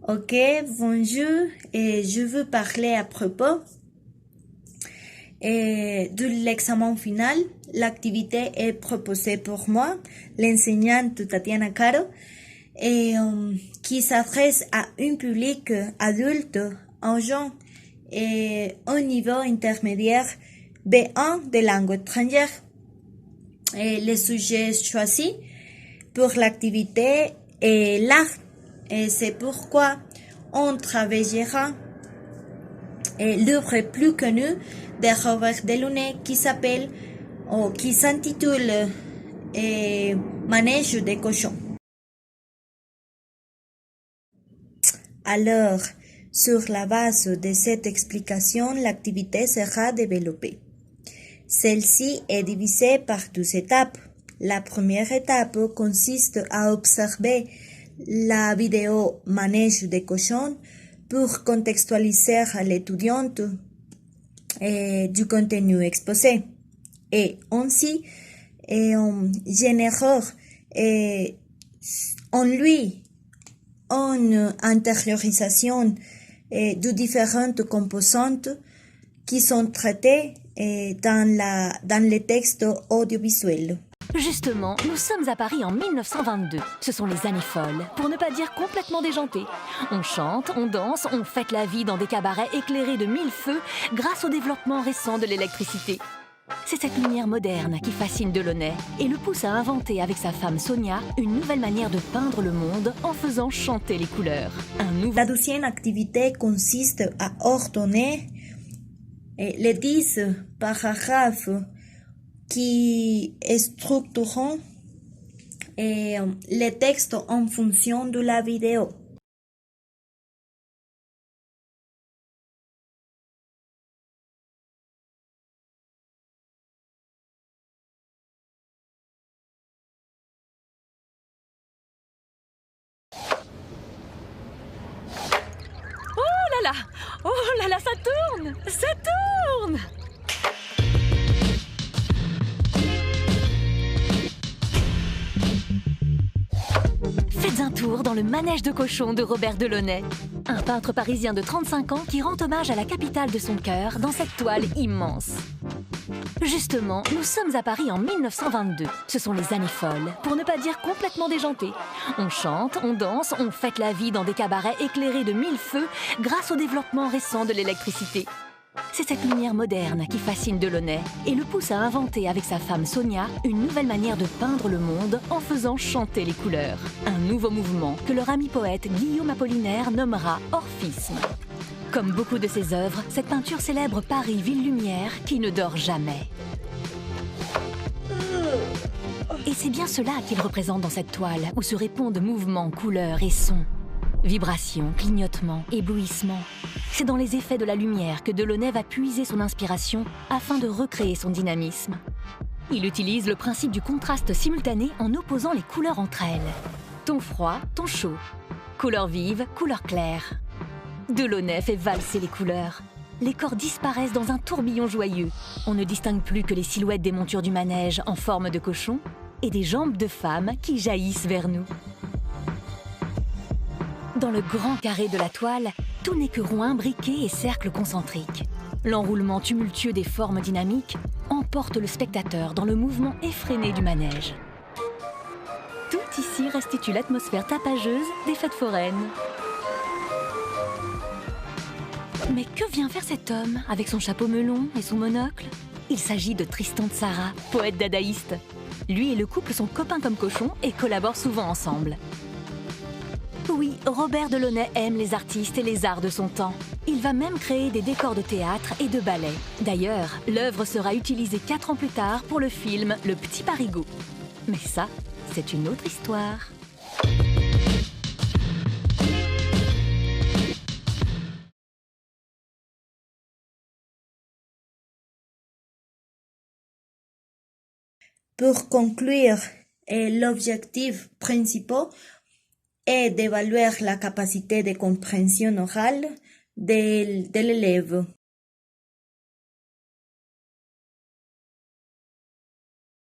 Ok, bonjour, et je veux parler à propos de l'examen final. L'activité est proposée pour moi, l'enseignante Tatiana Caro, qui s'adresse à un public adulte, en jeune et au niveau intermédiaire B1 de langue étrangère. Et le sujet choisi pour l'activité est l'art. Et c'est pourquoi on travaillera l'œuvre plus connue de Robert Delaunay qui s'intitule Manège des cochons. Alors, sur la base de cette explication, l'activité sera développée. Celle-ci est divisée par 2 étapes. La première étape consiste à observer la vidéo Manège des cochons pour contextualiser à l'étudiante du contenu exposé. Et ainsi, on génère en lui une intériorisation de différentes composantes qui sont traitées dans les textes audiovisuels. Justement, nous sommes à Paris en 1922. Ce sont les années folles, pour ne pas dire complètement déjantées. On chante, on danse, on fête la vie dans des cabarets éclairés de 1000 feux grâce au développement récent de l'électricité. C'est cette lumière moderne qui fascine Delaunay et le pousse à inventer avec sa femme Sonia une nouvelle manière de peindre le monde en faisant chanter les couleurs. La deuxième activité consiste à ordonner les 10 paragraphes qui structurent les textes en fonction de la vidéo. Oh là là, ça tourne! Ça tourne! Faites un tour dans le manège de cochons de Robert Delaunay, un peintre parisien de 35 ans qui rend hommage à la capitale de son cœur dans cette toile immense. Justement, nous sommes à Paris en 1922. Ce sont les années folles, pour ne pas dire complètement déjantées. On chante, on danse, on fête la vie dans des cabarets éclairés de 1000 feux grâce au développement récent de l'électricité. C'est cette lumière moderne qui fascine Delaunay et le pousse à inventer avec sa femme Sonia une nouvelle manière de peindre le monde en faisant chanter les couleurs. Un nouveau mouvement que leur ami poète Guillaume Apollinaire nommera orphisme. Comme beaucoup de ses œuvres, cette peinture célèbre Paris, ville lumière, qui ne dort jamais. Et c'est bien cela qu'il représente dans cette toile, où se répondent mouvements, couleurs et sons. Vibrations, clignotements, éblouissements. C'est dans les effets de la lumière que Delaunay va puiser son inspiration afin de recréer son dynamisme. Il utilise le principe du contraste simultané en opposant les couleurs entre elles. Ton froid, ton chaud. Couleurs vives, couleurs claires. Delaunay fait valser les couleurs. Les corps disparaissent dans un tourbillon joyeux. On ne distingue plus que les silhouettes des montures du manège en forme de cochon et des jambes de femmes qui jaillissent vers nous. Dans le grand carré de la toile, tout n'est que rond imbriqué et cercles concentriques. L'enroulement tumultueux des formes dynamiques emporte le spectateur dans le mouvement effréné du manège. Tout ici restitue l'atmosphère tapageuse des fêtes foraines. Mais que vient faire cet homme avec son chapeau melon et son monocle? Il s'agit de Tristan Tzara, poète dadaïste. Lui et le couple sont copains comme cochons et collaborent souvent ensemble. Oui, Robert Delaunay aime les artistes et les arts de son temps. Il va même créer des décors de théâtre et de ballet. D'ailleurs, l'œuvre sera utilisée 4 ans plus tard pour le film Le Petit Parigot. Mais ça, c'est une autre histoire. Pour conclure, l'objectif principal est d'évaluer la capacité de compréhension orale de l'élève.